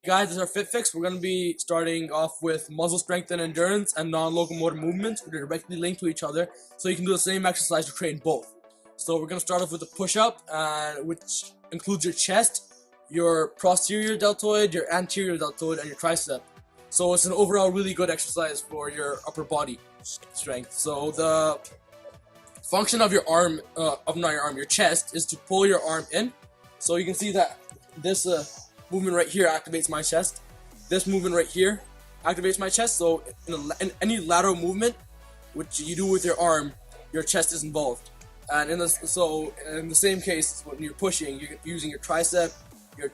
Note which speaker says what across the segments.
Speaker 1: Guys, this is our Fit Fix. We're going to be starting off with muscle strength and endurance and non-locomotor movements. They're directly linked to each other, so you can do the same exercise to train both. So we're going to start off with a push-up, which includes your chest, your posterior deltoid, your anterior deltoid, and your tricep. So it's an overall really good exercise for your upper body strength. So the function of your arm, your chest, is to pull your arm in. So you can see that this movement right here activates my chest. This movement right here activates my chest. So in any lateral movement, which you do with your arm, your chest is involved. And in the same case, when you're pushing, you're using your tricep, your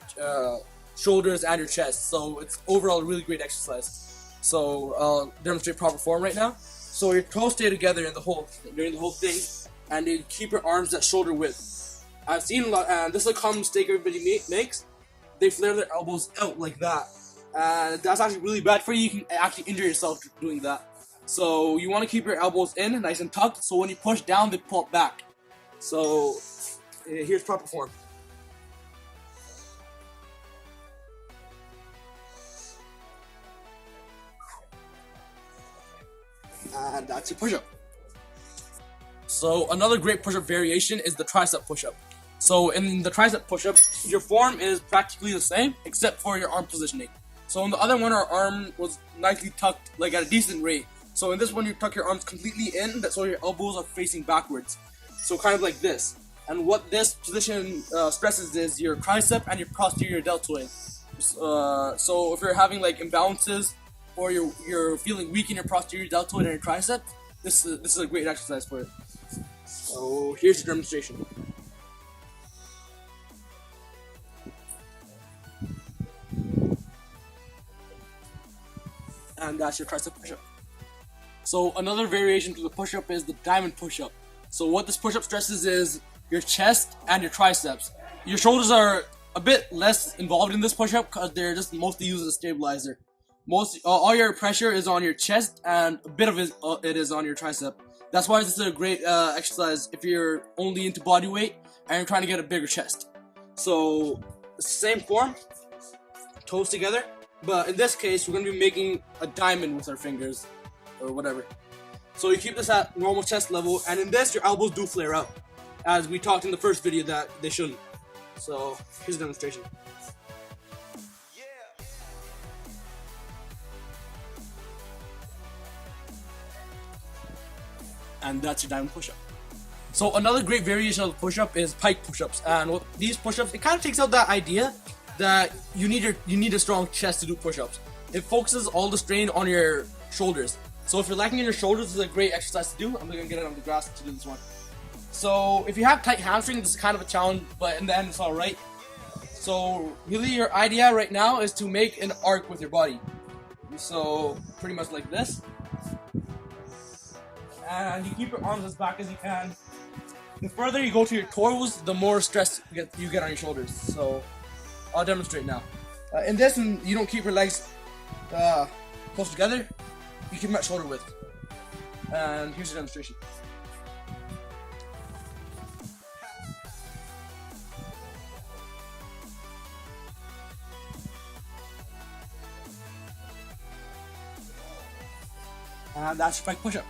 Speaker 1: shoulders, and your chest. So it's overall a really great exercise. So I'll demonstrate proper form right now. So your toes stay together during the whole thing, and you keep your arms at shoulder width. I've seen a lot, and this is a common mistake everybody makes. They flare their elbows out like that, and that's actually really bad for you. You can actually injure yourself doing that. So you want to keep your elbows in, nice and tucked, so when you push down, they pull back. So here's proper form. And that's your push-up. So another great push-up variation is the tricep push-up. So in the tricep push-up, your form is practically the same, except for your arm positioning. So in the other one, our arm was nicely tucked, like at a decent rate. So in this one, you tuck your arms completely in, so your elbows are facing backwards. So kind of like this. And what this position stresses is your tricep and your posterior deltoid. So if you're having like imbalances, or you're feeling weak in your posterior deltoid and your tricep, this is a great exercise for it. So here's your demonstration. And that's your tricep push-up. So another variation to the push-up is the diamond push-up. So what this push-up stresses is your chest and your triceps. Your shoulders are a bit less involved in this push-up because they're just mostly used as a stabilizer. All your pressure is on your chest, and a bit of it is on your tricep. That's why this is a great exercise if you're only into body weight and you're trying to get a bigger chest. So same form, toes together, but in this case we're going to be making a diamond with our fingers or whatever. So you keep this at normal chest level, and in this your elbows do flare out, as we talked in the first video that they shouldn't. So here's a demonstration. And that's your diamond push-up. So another great variation of the push-up is pike push-ups. And with these push-ups, it kind of takes out that idea that you need a strong chest to do push-ups. It focuses all the strain on your shoulders. So if you're lacking in your shoulders, this is a great exercise to do. I'm gonna get it on the grass to do this one. So if you have tight hamstrings, this is kind of a challenge, but in the end, it's all right. So really, your idea right now is to make an arc with your body. So pretty much like this. And you keep your arms as back as you can. The further you go to your toes, the more stress you get on your shoulders. So I'll demonstrate now. In this, you don't keep your legs close together. You keep them at shoulder width. And here's the demonstration. And that's your pike push-up.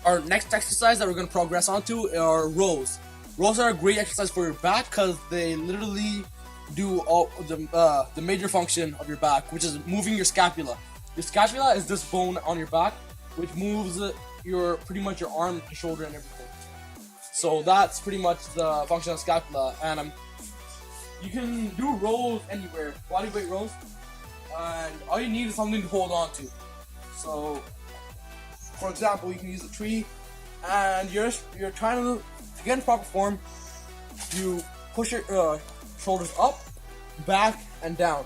Speaker 1: Our next exercise that we're going to progress onto are rows. Rows are a great exercise for your back because they literally do all the major function of your back, which is moving your scapula. Your scapula is this bone on your back, which moves pretty much your arm, your shoulder, and everything. So that's pretty much the function of scapula. And you can do rows anywhere, bodyweight rows, and all you need is something to hold on to. So, for example, you can use a tree, and you're trying to get in proper form. You push your shoulders up, back, and down.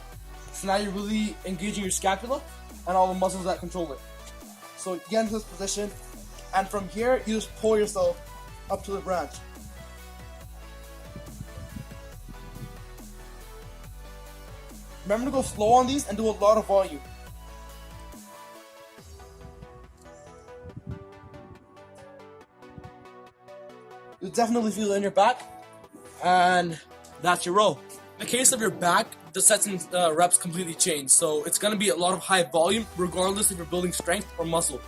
Speaker 1: So now you're really engaging your scapula and all the muscles that control it. So get into this position, and from here you just pull yourself up to the branch. Remember to go slow on these and do a lot of volume. You'll definitely feel it in your back, and that's your row. In the case of your back, the sets and reps completely change. So it's gonna be a lot of high volume, regardless if you're building strength or muscle.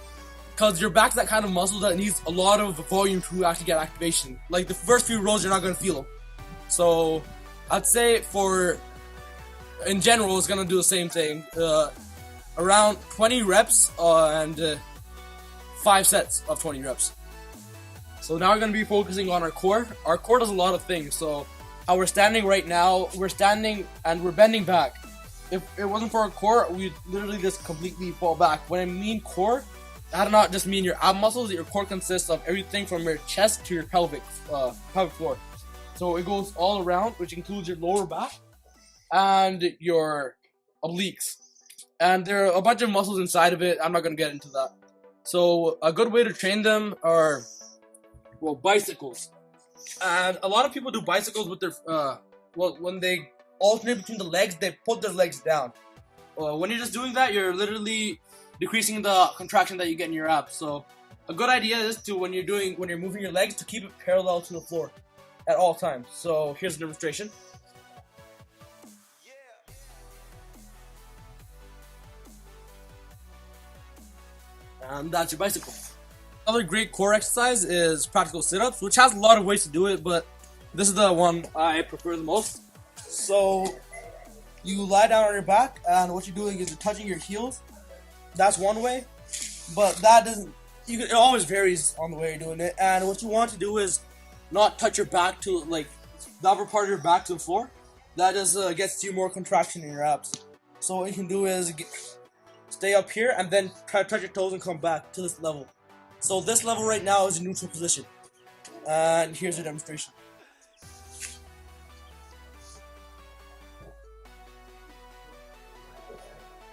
Speaker 1: Because your back's that kind of muscle that needs a lot of volume to actually get activation. Like the first few rows, you're not gonna feel them. So I'd say in general, it's gonna do the same thing. Around 20 reps and 5 sets of 20 reps. So now we're gonna be focusing on our core. Our core does a lot of things. So how we're standing right now, we're standing and we're bending back. If it wasn't for our core, we'd literally just completely fall back. When I mean core, I do not just mean your ab muscles. Your core consists of everything from your chest to your pelvic floor. So it goes all around, which includes your lower back and your obliques. And there are a bunch of muscles inside of it. I'm not going to get into that. So a good way to train them are, well, bicycles. And a lot of people do bicycles with their, when they alternate between the legs, they put their legs down. When you're just doing that, you're literally decreasing the contraction that you get in your abs. So a good idea is to, when you're moving your legs, to keep it parallel to the floor at all times. So here's a demonstration. And that's your bicycle. Another great core exercise is practical sit-ups, which has a lot of ways to do it, but this is the one I prefer the most. So you lie down on your back, and what you're doing is you're touching your heels. That's one way, but that doesn't. It always varies on the way you're doing it. And what you want to do is not touch your back to, like, the upper part of your back to the floor. That just gets you more contraction in your abs. So what you can do is stay up here and then try to touch your toes and come back to this level. So this level right now is a neutral position. And here's a demonstration.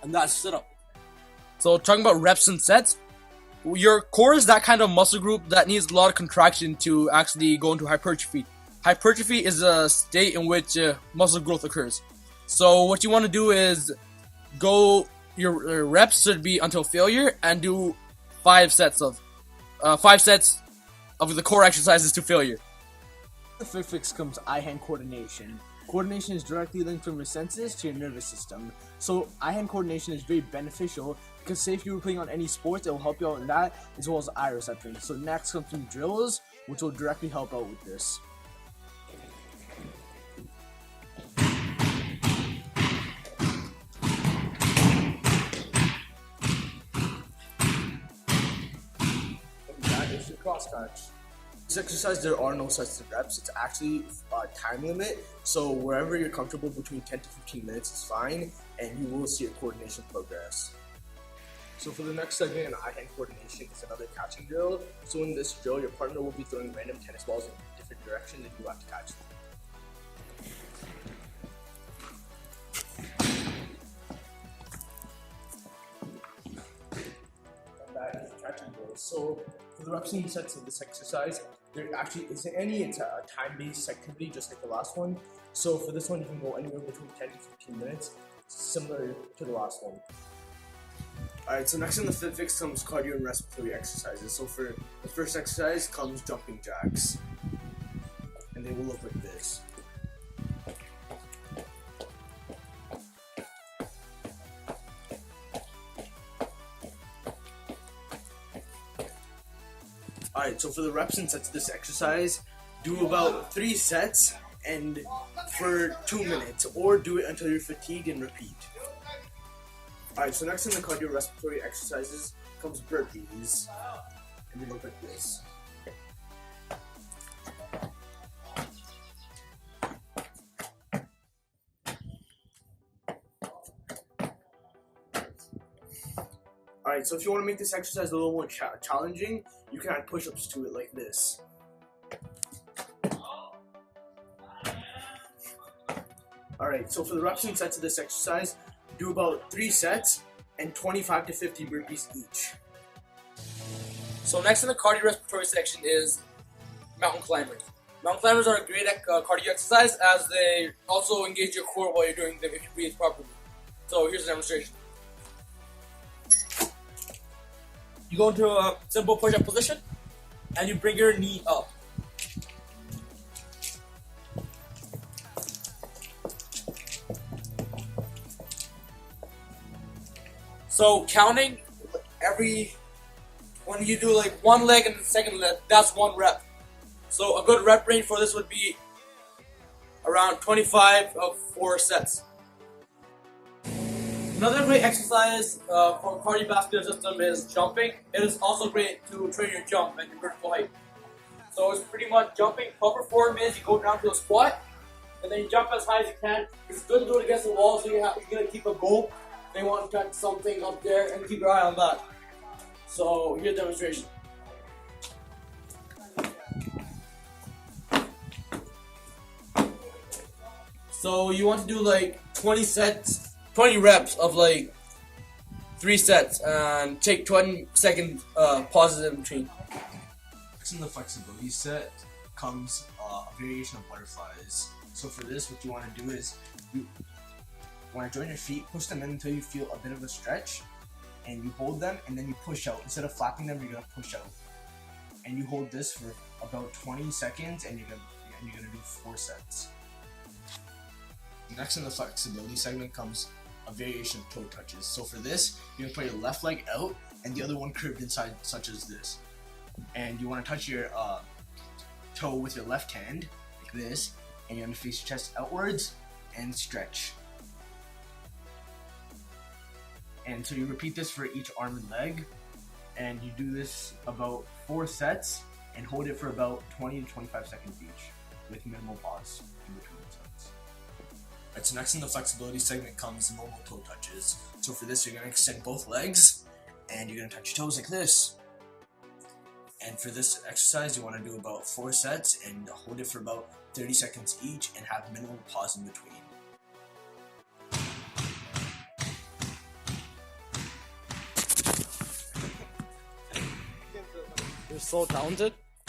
Speaker 1: And that's sit-up. So talking about reps and sets, your core is that kind of muscle group that needs a lot of contraction to actually go into hypertrophy. Hypertrophy is a state in which muscle growth occurs. So what you want to do is your reps should be until failure, and do 5 sets of the core exercises to failure.
Speaker 2: The fifth fix comes eye-hand coordination. Coordination is directly linked from your senses to your nervous system. So eye-hand coordination is very beneficial because, say if you were playing on any sports, it will help you out in that, as well as eye reception. So next comes some drills, which will directly help out with this. That is your cross touch. This exercise, there are no such reps. It's actually a time limit, so wherever you're comfortable between 10 to 15 minutes is fine, and you will see your coordination progress. So for the next segment in eye-hand coordination, is another catching drill. So in this drill, your partner will be throwing random tennis balls in different directions, and you have to catch them. And that is the catching drill. So for the reps and sets of this exercise, there actually isn't any. It's a time-based activity, just like the last one. So for this one, you can go anywhere between 10 to 15 minutes, similar to the last one. Alright, so next in the fit fix comes cardio and respiratory exercises. So for the first exercise comes jumping jacks, and they will look like this. Alright, so for the reps and sets of this exercise, do about 3 sets and for 2 minutes, or do it until you're fatigued and repeat. Alright, so next in the cardiorespiratory exercises comes burpees, and they look like this. Alright, so if you want to make this exercise a little more challenging, you can add push-ups to it like this. Alright, so for the reps and sets of this exercise, do about 3 sets and 25 to 50 burpees each.
Speaker 1: So next in the cardiorespiratory section is mountain climbers. Mountain climbers are a great cardio exercise, as they also engage your core while you're doing them if you breathe properly. So here's a demonstration. You go into a simple push-up position, and you bring your knee up. So counting when you do like one leg and the second leg, that's 1 rep. So a good rep range for this would be around 25 of 4 sets. Another great exercise for cardiovascular system is jumping. It is also great to train your jump and your vertical height. So it's pretty much jumping. Proper form is you go down to a squat, and then you jump as high as you can. It's good to do it against the wall, so you're gonna keep a goal. They want to catch something up there and keep your eye on that. So here's a demonstration. So you want to do like 20 reps of like 3 sets, and take 20-second pauses in between.
Speaker 2: Next in the flexibility set comes a variation of butterflies. So for this, what you want to do is you want to join your feet, push them in until you feel a bit of a stretch, and you hold them, and then you push out. Instead of flapping them, you're gonna push out, and you hold this for about 20 seconds, and you're gonna do 4 sets. Next in the flexibility segment comes a variation of toe touches. So for this, you're gonna put your left leg out and the other one curved inside, such as this. And you want to touch your toe with your left hand, like this, and you're gonna face your chest outwards and stretch. And so you repeat this for each arm and leg, and you do this about 4 sets and hold it for about 20 to 25 seconds each, with minimal pause in between sets. Alright, so next in the flexibility segment comes normal toe touches. So for this, you're going to extend both legs, and you're going to touch your toes like this. And for this exercise, you want to do about 4 sets and hold it for about 30 seconds each and have minimal pause in between.
Speaker 1: You're so talented.